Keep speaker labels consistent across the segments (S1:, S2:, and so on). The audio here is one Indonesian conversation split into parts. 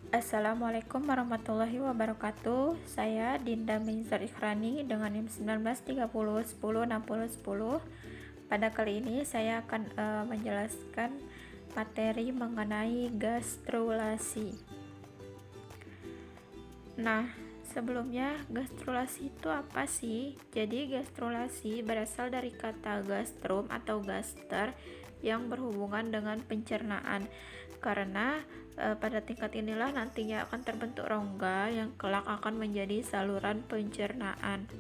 S1: Assalamualaikum warahmatullahi wabarakatuh. Saya Dinda Mizar Ikhrani dengan NIM 1930 10 60 10. Pada kali ini saya akan menjelaskan materi mengenai gastrulasi. Nah, sebelumnya gastrulasi itu apa sih? Jadi gastrulasi berasal dari kata gastrum atau gaster yang berhubungan dengan pencernaan. Karena pada tingkat inilah nantinya akan terbentuk rongga yang kelak akan menjadi saluran pencernaan.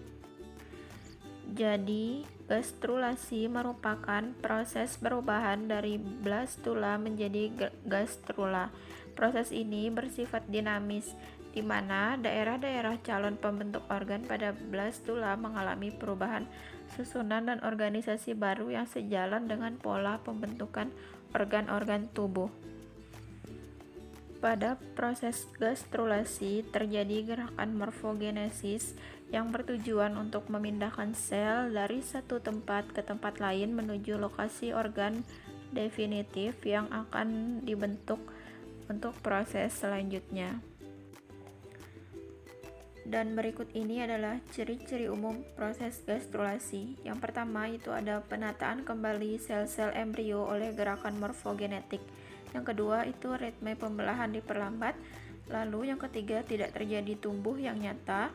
S1: Jadi, gastrulasi merupakan proses perubahan dari blastula menjadi gastrula. Proses ini bersifat dinamis, di mana daerah-daerah calon pembentuk organ pada blastula mengalami perubahan susunan dan organisasi baru yang sejalan dengan pola pembentukan organ-organ tubuh. Pada proses gastrulasi terjadi gerakan morfogenesis yang bertujuan untuk memindahkan sel dari satu tempat ke tempat lain menuju lokasi organ definitif yang akan dibentuk untuk proses selanjutnya. Dan berikut ini adalah ciri-ciri umum proses gastrulasi. Yang pertama itu ada penataan kembali sel-sel embrio oleh gerakan morfogenetik. Yang kedua itu ritme pembelahan diperlambat. Lalu yang ketiga tidak terjadi tumbuh yang nyata.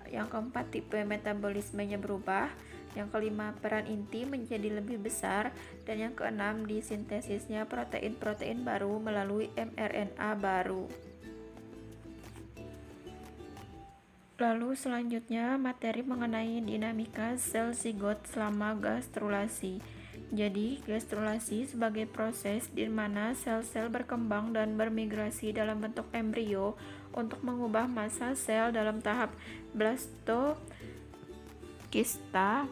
S1: Yang keempat tipe metabolismenya berubah. Yang kelima peran inti menjadi lebih besar. Dan yang keenam disintesisnya protein-protein baru melalui mRNA baru. Lalu selanjutnya materi mengenai dinamika sel zigot selama gastrulasi. Jadi, gastrulasi sebagai proses di mana sel-sel berkembang dan bermigrasi dalam bentuk embrio untuk mengubah massa sel dalam tahap blastokista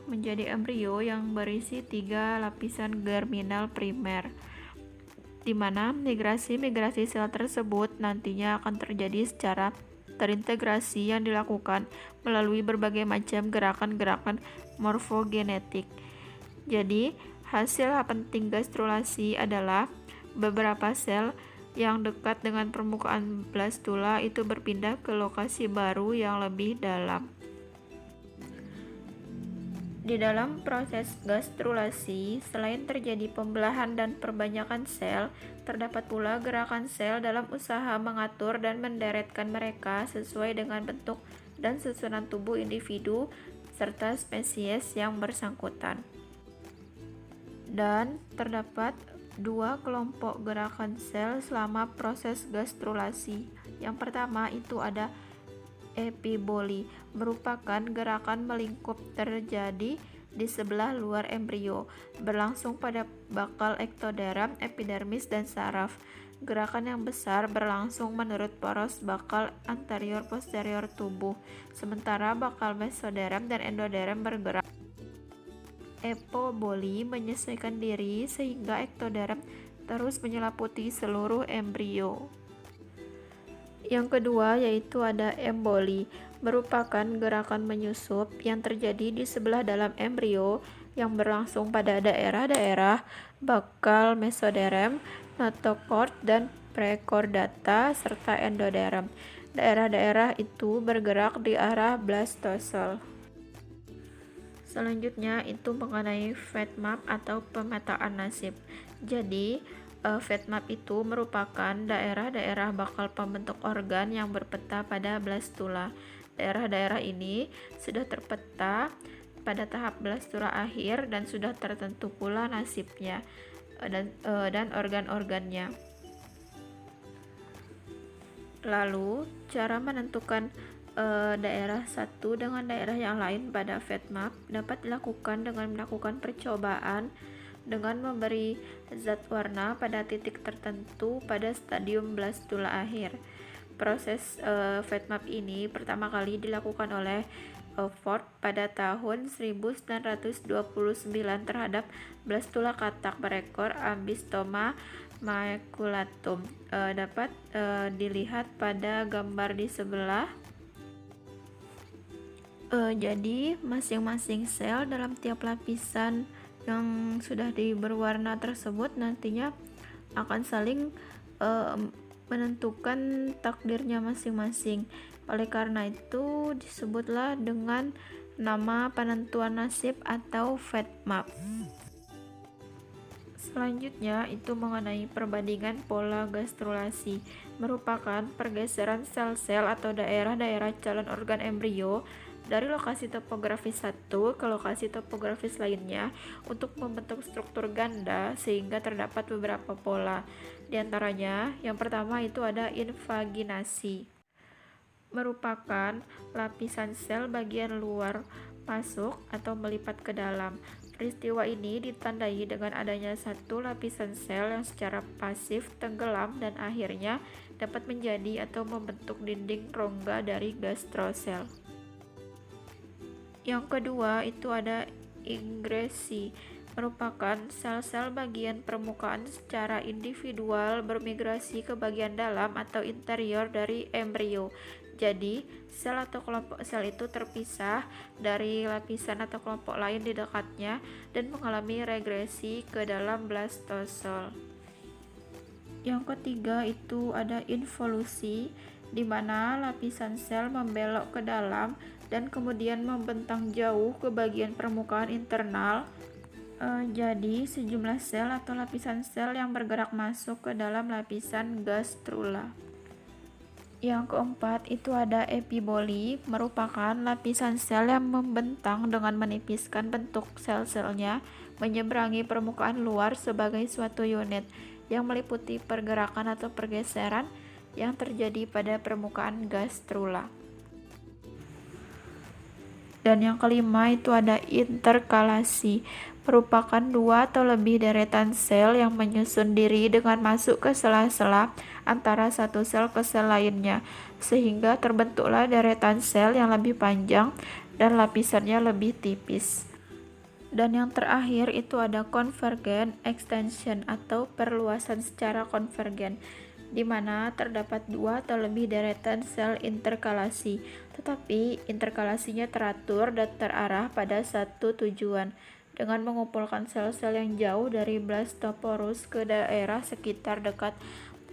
S1: menjadi embrio yang berisi 3 lapisan germinal primer, di mana migrasi-migrasi sel tersebut nantinya akan terjadi secara terintegrasi yang dilakukan melalui berbagai macam gerakan-gerakan morfogenetik. Jadi, hasil penting gastrulasi adalah beberapa sel yang dekat dengan permukaan blastula itu berpindah ke lokasi baru yang lebih dalam. Di dalam proses gastrulasi, selain terjadi pembelahan dan perbanyakan sel, terdapat pula gerakan sel dalam usaha mengatur dan menderetkan mereka sesuai dengan bentuk dan susunan tubuh individu serta spesies yang bersangkutan. Dan terdapat 2 kelompok gerakan sel selama proses gastrulasi. Yang pertama itu ada epiboli, merupakan gerakan melingkup terjadi di sebelah luar embrio, berlangsung pada bakal ektoderm, epidermis, dan saraf. Gerakan yang besar berlangsung menurut poros bakal anterior-posterior tubuh, sementara bakal mesoderm dan endoderm bergerak. Epoboli menyesuaikan diri sehingga ektoderm terus menyelimuti seluruh embrio. Yang kedua yaitu ada emboli, merupakan gerakan menyusup yang terjadi di sebelah dalam embrio yang berlangsung pada daerah-daerah bakal mesoderm, notochord, dan prechordata serta endoderm. Daerah-daerah itu bergerak di arah blastosel. Selanjutnya itu mengenai fate map atau pemetaan nasib. Jadi fate map itu merupakan daerah-daerah bakal pembentuk organ yang berpeta pada blastula. Daerah-daerah ini sudah terpeta pada tahap blastula akhir dan sudah tertentu pula nasibnya dan organ-organnya. Lalu, cara menentukan daerah satu dengan daerah yang lain pada fate map dapat dilakukan dengan melakukan percobaan dengan memberi zat warna pada titik tertentu pada stadium blastula akhir. Proses fate map ini pertama kali dilakukan oleh Ford pada tahun 1929 terhadap blastula katak berekor Ambystoma maculatum. Dapat dilihat pada gambar di sebelah. Jadi masing-masing sel dalam tiap lapisan yang sudah diberi warna tersebut nantinya akan saling menentukan takdirnya masing-masing. Oleh karena itu disebutlah dengan nama penentuan nasib atau fate map. Selanjutnya itu mengenai perbandingan pola gastrulasi, merupakan pergeseran sel-sel atau daerah-daerah calon organ embrio dari lokasi topografis satu ke lokasi topografis lainnya untuk membentuk struktur ganda sehingga terdapat beberapa pola. Di antaranya, yang pertama itu ada invaginasi, merupakan lapisan sel bagian luar masuk atau melipat ke dalam. Peristiwa ini ditandai dengan adanya satu lapisan sel yang secara pasif tenggelam dan akhirnya dapat menjadi atau membentuk dinding rongga dari gastrosel. Yang kedua itu ada ingresi, merupakan sel-sel bagian permukaan secara individual bermigrasi ke bagian dalam atau interior dari embrio. Jadi, sel atau kelompok sel itu terpisah dari lapisan atau kelompok lain di dekatnya dan mengalami regresi ke dalam blastosel. Yang ketiga itu ada involusi, di mana lapisan sel membelok ke dalam dan kemudian membentang jauh ke bagian permukaan internal. Jadi sejumlah sel atau lapisan sel yang bergerak masuk ke dalam lapisan gastrula. Yang keempat itu ada epiboli, merupakan lapisan sel yang membentang dengan menipiskan bentuk sel-selnya menyeberangi permukaan luar sebagai suatu unit yang meliputi pergerakan atau pergeseran yang terjadi pada permukaan gastrula. Dan yang kelima itu ada interkalasi, merupakan dua atau lebih deretan sel yang menyusun diri dengan masuk ke sela-sela antara satu sel ke sel lainnya, sehingga terbentuklah deretan sel yang lebih panjang dan lapisannya lebih tipis. Dan yang terakhir itu ada convergent extension atau perluasan secara konvergen, di mana terdapat dua atau lebih deretan sel interkalasi, tetapi interkalasinya teratur dan terarah pada satu tujuan, dengan mengumpulkan sel-sel yang jauh dari blastoporus ke daerah sekitar dekat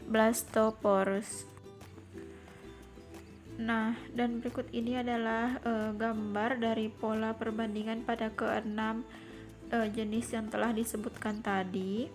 S1: blastoporus. Nah, dan berikut ini adalah gambar dari pola perbandingan pada keenam jenis yang telah disebutkan tadi.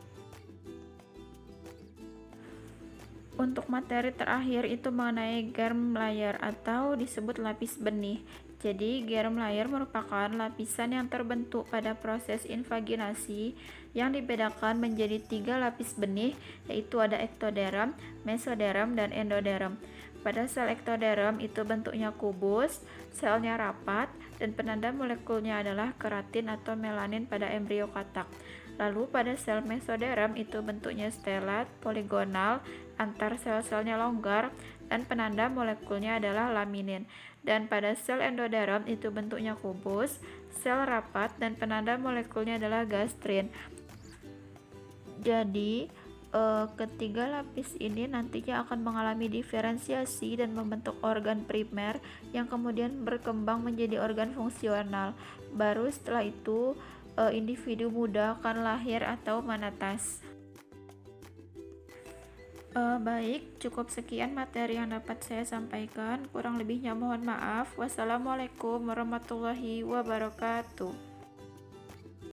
S1: Untuk materi terakhir itu mengenai germ layer atau disebut lapis benih. Jadi germ layer merupakan lapisan yang terbentuk pada proses invaginasi yang dibedakan menjadi 3 lapis benih, yaitu ada ektoderm, mesoderm, dan endoderm. Pada sel ektoderm itu bentuknya kubus, selnya rapat, dan penanda molekulnya adalah keratin atau melanin pada embrio katak. Lalu pada sel mesoderm itu bentuknya stelat, poligonal, antar sel-selnya longgar, dan penanda molekulnya adalah laminin. Dan pada sel endoderm itu bentuknya kubus, sel rapat, dan penanda molekulnya adalah gastrin. Jadi ketiga lapis ini nantinya akan mengalami diferensiasi dan membentuk organ primer yang kemudian berkembang menjadi organ fungsional. Baru setelah itu individu muda akan lahir atau menetas. Baik, cukup sekian materi yang dapat saya sampaikan. Kurang lebihnya mohon maaf. Wassalamualaikum warahmatullahi wabarakatuh.